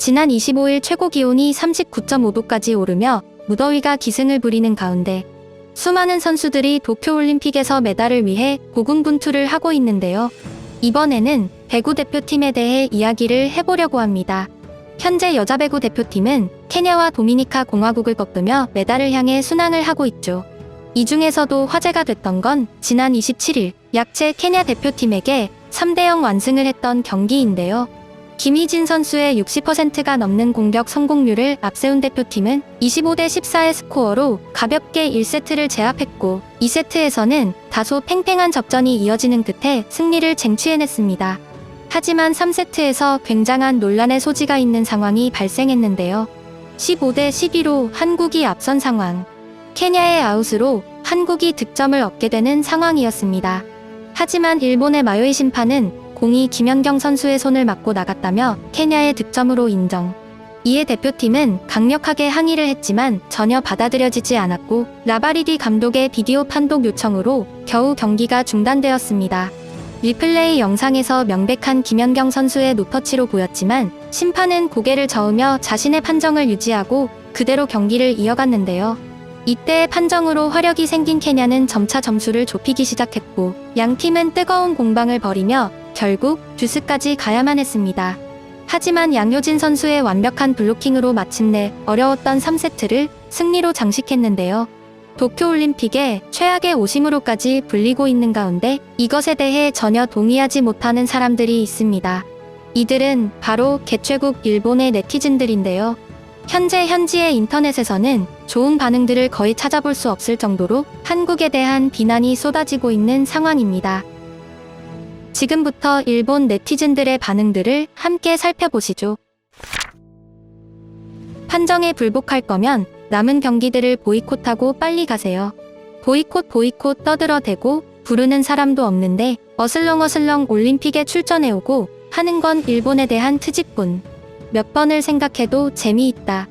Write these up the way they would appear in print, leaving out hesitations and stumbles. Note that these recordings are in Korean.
지난 25일 최고 기온이 39.5도까지 오르며 무더위가 기승을 부리는 가운데 수많은 선수들이 도쿄올림픽에서 메달을 위해 고군분투를 하고 있는데요. 이번에는 배구 대표팀에 대해 이야기를 해보려고 합니다. 현재 여자 배구 대표팀은 케냐와 도미니카 공화국을 꺾으며 메달을 향해 순항을 하고 있죠. 이 중에서도 화제가 됐던 건 지난 27일 약체 케냐 대표팀에게 3대0 완승을 했던 경기인데요. 김희진 선수의 60%가 넘는 공격 성공률을 앞세운 대표팀은 25대14의 스코어로 가볍게 1세트를 제압했고 2세트에서는 다소 팽팽한 접전이 이어지는 끝에 승리를 쟁취해냈습니다. 하지만 3세트에서 굉장한 논란의 소지가 있는 상황이 발생했는데요. 15대12로 한국이 앞선 상황. 케냐의 아웃으로 한국이 득점을 얻게 되는 상황이었습니다. 하지만 일본의 마요이 심판은 공이 김연경 선수의 손을 맞고 나갔다며 케냐의 득점으로 인정. 이에 대표팀은 강력하게 항의를 했지만 전혀 받아들여지지 않았고 라바리디 감독의 비디오 판독 요청으로 겨우 경기가 중단되었습니다. 리플레이 영상에서 명백한 김연경 선수의 노터치로 보였지만 심판은 고개를 저으며 자신의 판정을 유지하고 그대로 경기를 이어갔는데요. 이때의 판정으로 화력이 생긴 케냐는 점차 점수를 좁히기 시작했고 양 팀은 뜨거운 공방을 벌이며 결국 듀스까지 가야만 했습니다. 하지만 양효진 선수의 완벽한 블로킹으로 마침내 어려웠던 3세트를 승리로 장식했는데요. 도쿄올림픽의 최악의 오심으로까지 불리고 있는 가운데 이것에 대해 전혀 동의하지 못하는 사람들이 있습니다. 이들은 바로 개최국 일본의 네티즌들인데요. 현재 현지의 인터넷에서는 좋은 반응들을 거의 찾아볼 수 없을 정도로 한국에 대한 비난이 쏟아지고 있는 상황입니다. 지금부터 일본 네티즌들의 반응들을 함께 살펴보시죠. 판정에 불복할 거면 남은 경기들을 보이콧하고 빨리 가세요. 보이콧 떠들어대고 부르는 사람도 없는데 어슬렁어슬렁 올림픽에 출전해오고 하는 건 일본에 대한 트집뿐. 몇 번을 생각해도 재미있다.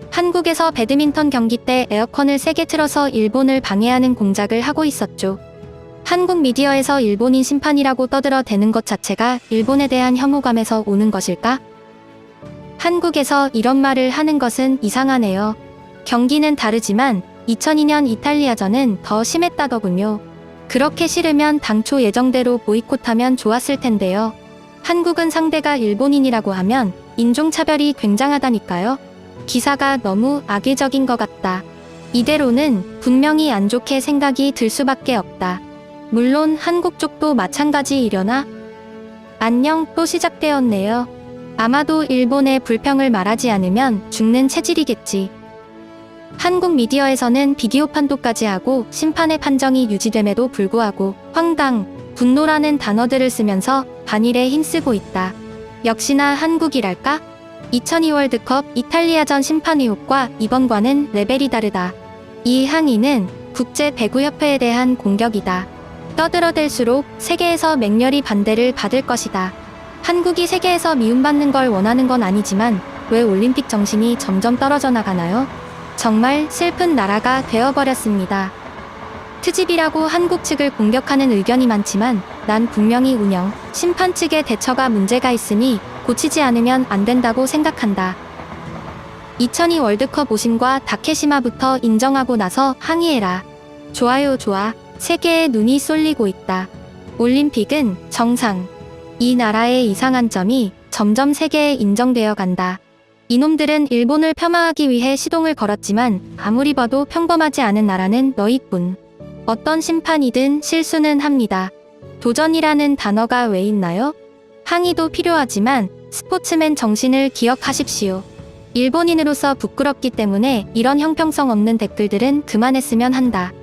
한국에서 배드민턴 경기 때 에어컨을 세게 틀어서 일본을 방해하는 공작을 하고 있었죠. 한국 미디어에서 일본인 심판이라고 떠들어대는 것 자체가 일본에 대한 혐오감에서 오는 것일까? 한국에서 이런 말을 하는 것은 이상하네요. 경기는 다르지만 2002년 이탈리아전은 더 심했다더군요. 그렇게 싫으면 당초 예정대로 보이콧하면 좋았을 텐데요. 한국은 상대가 일본인이라고 하면 인종차별이 굉장하다니까요. 기사가 너무 악의적인 것 같다. 이대로는 분명히 안 좋게 생각이 들 수밖에 없다. 물론 한국 쪽도 마찬가지이려나? 안녕, 또 시작되었네요. 아마도 일본의 불평을 말하지 않으면 죽는 체질이겠지. 한국 미디어에서는 비디오 판독까지 하고 심판의 판정이 유지됨에도 불구하고 황당, 분노라는 단어들을 쓰면서 반일에 힘쓰고 있다. 역시나 한국이랄까? 2002 월드컵 이탈리아전 심판 의혹과 이번과는 레벨이 다르다. 이 항의는 국제배구협회에 대한 공격이다. 떠들어댈수록 세계에서 맹렬히 반대를 받을 것이다. 한국이 세계에서 미움받는 걸 원하는 건 아니지만 왜 올림픽 정신이 점점 떨어져 나가나요? 정말 슬픈 나라가 되어버렸습니다. 트집이라고 한국 측을 공격하는 의견이 많지만 난 분명히 운영, 심판 측의 대처가 문제가 있으니 고치지 않으면 안 된다고 생각한다. 2002 월드컵 오신과 다케시마부터 인정하고 나서 항의해라. 좋아요 좋아. 세계에 눈이 쏠리고 있다. 올림픽은 정상. 이 나라의 이상한 점이 점점 세계에 인정되어 간다. 이놈들은 일본을 폄하하기 위해 시동을 걸었지만 아무리 봐도 평범하지 않은 나라는 너희뿐. 어떤 심판이든 실수는 합니다. 도전이라는 단어가 왜 있나요? 항의도 필요하지만 스포츠맨 정신을 기억하십시오. 일본인으로서 부끄럽기 때문에 이런 형평성 없는 댓글들은 그만했으면 한다.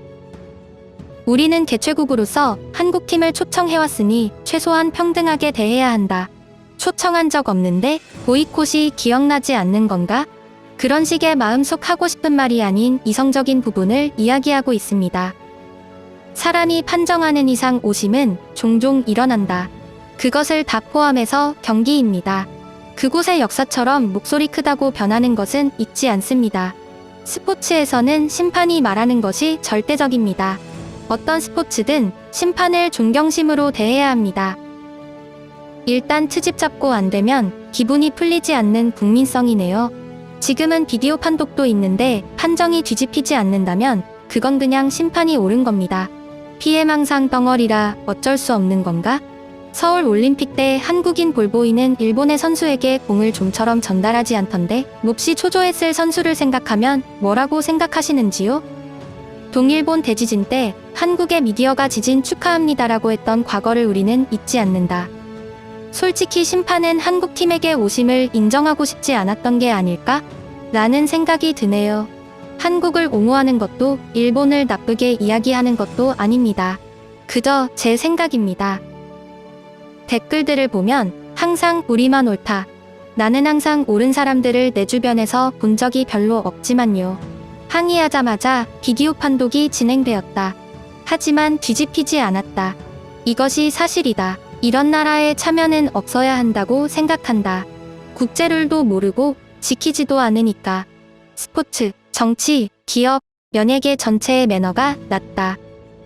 우리는 개최국으로서 한국팀을 초청해왔으니 최소한 평등하게 대해야 한다. 초청한 적 없는데 보이콧이 기억나지 않는 건가? 그런 식의 마음속 하고 싶은 말이 아닌 이성적인 부분을 이야기하고 있습니다. 사람이 판정하는 이상 오심은 종종 일어난다. 그것을 다 포함해서 경기입니다. 그곳의 역사처럼 목소리 크다고 변하는 것은 있지 않습니다. 스포츠에서는 심판이 말하는 것이 절대적입니다. 어떤 스포츠든 심판을 존경심으로 대해야 합니다. 일단 트집 잡고 안 되면 기분이 풀리지 않는 국민성이네요. 지금은 비디오 판독도 있는데 판정이 뒤집히지 않는다면 그건 그냥 심판이 옳은 겁니다. 피해망상 덩어리라 어쩔 수 없는 건가? 서울 올림픽 때 한국인 볼보이는 일본의 선수에게 공을 좀처럼 전달하지 않던데 몹시 초조했을 선수를 생각하면 뭐라고 생각하시는지요? 동일본 대지진 때 한국의 미디어가 지진 축하합니다라고 했던 과거를 우리는 잊지 않는다. 솔직히 심판은 한국팀에게 오심을 인정하고 싶지 않았던 게 아닐까? 라는 생각이 드네요. 한국을 옹호하는 것도 일본을 나쁘게 이야기하는 것도 아닙니다. 그저 제 생각입니다. 댓글들을 보면 항상 우리만 옳다. 나는 항상 옳은 사람들을 내 주변에서 본 적이 별로 없지만요. 항의하자마자 비디오 판독이 진행되었다. 하지만 뒤집히지 않았다. 이것이 사실이다. 이런 나라에 참여는 없어야 한다고 생각한다. 국제룰도 모르고 지키지도 않으니까. 스포츠, 정치, 기업, 연예계 전체의 매너가 낮다.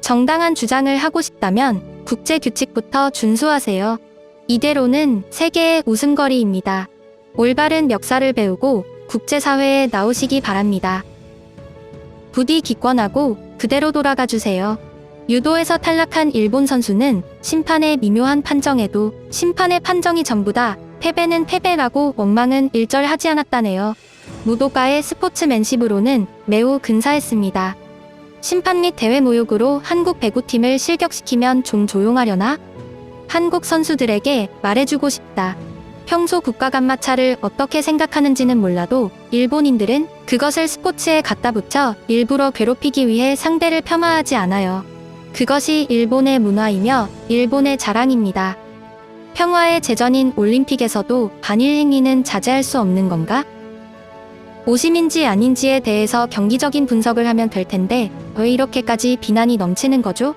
정당한 주장을 하고 싶다면 국제 규칙부터 준수하세요. 이대로는 세계의 웃음거리입니다. 올바른 역사를 배우고 국제사회에 나오시기 바랍니다. 부디 기권하고 그대로 돌아가 주세요. 유도에서 탈락한 일본 선수는 심판의 미묘한 판정에도 심판의 판정이 전부다. 패배는 패배라고 원망은 일절 하지 않았다네요. 무도가의 스포츠맨십으로는 매우 근사했습니다. 심판 및 대회 모욕으로 한국 배구팀을 실격시키면 좀 조용하려나? 한국 선수들에게 말해주고 싶다. 평소 국가 간 마찰을 어떻게 생각하는지는 몰라도 일본인들은 그것을 스포츠에 갖다 붙여 일부러 괴롭히기 위해 상대를 폄하하지 않아요. 그것이 일본의 문화이며 일본의 자랑입니다. 평화의 제전인 올림픽에서도 반일 행위는 자제할 수 없는 건가? 오심인지 아닌지에 대해서 경기적인 분석을 하면 될 텐데 왜 이렇게까지 비난이 넘치는 거죠?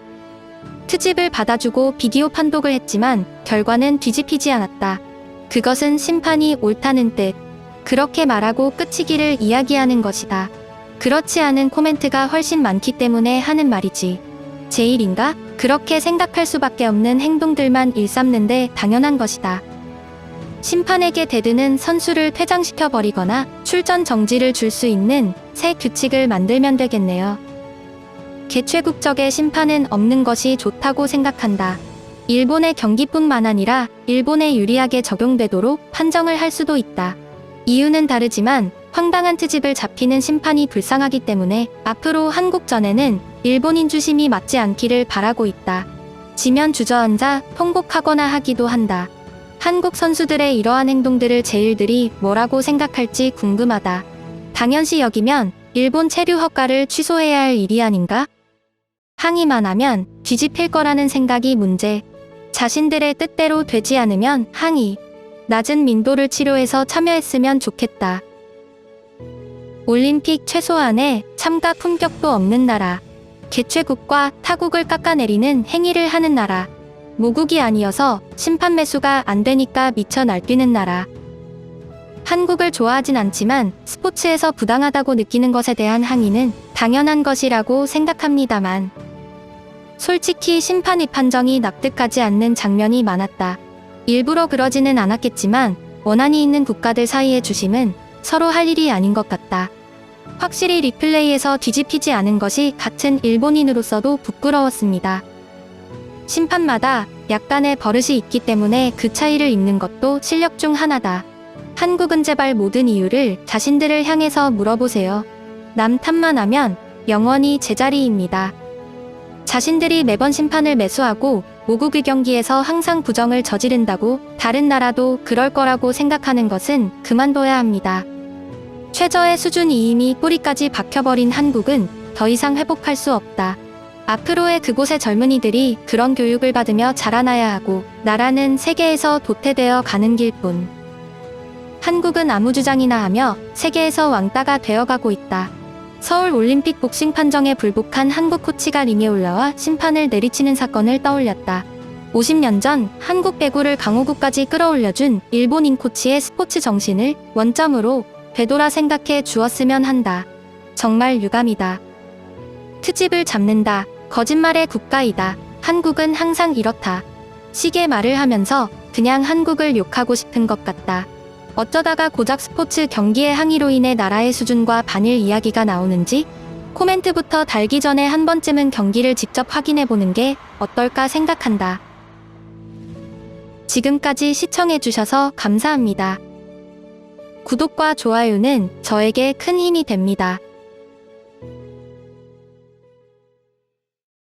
트집을 받아주고 비디오 판독을 했지만 결과는 뒤집히지 않았다. 그것은 심판이 옳다는 뜻. 그렇게 말하고 끝이기를 이야기하는 것이다. 그렇지 않은 코멘트가 훨씬 많기 때문에 하는 말이지. 제일인가? 그렇게 생각할 수밖에 없는 행동들만 일삼는데 당연한 것이다. 심판에게 대드는 선수를 퇴장시켜버리거나 출전 정지를 줄 수 있는 새 규칙을 만들면 되겠네요. 개최국적의 심판은 없는 것이 좋다고 생각한다. 일본의 경기뿐만 아니라 일본에 유리하게 적용되도록 판정을 할 수도 있다. 이유는 다르지만 황당한 트집을 잡히는 심판이 불쌍하기 때문에 앞으로 한국전에는 일본인 주심이 맞지 않기를 바라고 있다. 지면 주저앉아 통곡하거나 하기도 한다. 한국 선수들의 이러한 행동들을 제일들이 뭐라고 생각할지 궁금하다. 당연시 여기면 일본 체류 허가를 취소해야 할 일이 아닌가? 항의만 하면 뒤집힐 거라는 생각이 문제. 자신들의 뜻대로 되지 않으면 항의. 낮은 민도를 치료해서 참여했으면 좋겠다. 올림픽 최소한의 참가 품격도 없는 나라. 개최국과 타국을 깎아내리는 행위를 하는 나라. 모국이 아니어서 심판 매수가 안 되니까 미쳐 날뛰는 나라. 한국을 좋아하진 않지만 스포츠에서 부당하다고 느끼는 것에 대한 항의는 당연한 것이라고 생각합니다만 솔직히 심판의 판정이 납득하지 않는 장면이 많았다. 일부러 그러지는 않았겠지만 원한이 있는 국가들 사이의 주심은 서로 할 일이 아닌 것 같다. 확실히 리플레이에서 뒤집히지 않은 것이 같은 일본인으로서도 부끄러웠습니다. 심판마다 약간의 버릇이 있기 때문에 그 차이를 잇는 것도 실력 중 하나다. 한국은 제발 모든 이유를 자신들을 향해서 물어보세요. 남 탓만 하면 영원히 제자리입니다. 자신들이 매번 심판을 매수하고 모국의 경기에서 항상 부정을 저지른다고 다른 나라도 그럴 거라고 생각하는 것은 그만둬야 합니다. 최저의 수준이 이미 뿌리까지 박혀버린 한국은 더 이상 회복할 수 없다. 앞으로의 그곳의 젊은이들이 그런 교육을 받으며 자라나야 하고 나라는 세계에서 도태되어 가는 길뿐. 한국은 아무 주장이나 하며 세계에서 왕따가 되어가고 있다. 서울 올림픽 복싱 판정에 불복한 한국 코치가 링에 올라와 심판을 내리치는 사건을 떠올렸다. 50년 전 한국 배구를 강호국까지 끌어올려준 일본인 코치의 스포츠 정신을 원점으로 되돌아 생각해 주었으면 한다. 정말 유감이다. 트집을 잡는다. 거짓말의 국가이다. 한국은 항상 이렇다. 시계 말을 하면서 그냥 한국을 욕하고 싶은 것 같다. 어쩌다가 고작 스포츠 경기의 항의로 인해 나라의 수준과 반일 이야기가 나오는지 코멘트부터 달기 전에 한 번쯤은 경기를 직접 확인해보는 게 어떨까 생각한다. 지금까지 시청해주셔서 감사합니다. 구독과 좋아요는 저에게 큰 힘이 됩니다.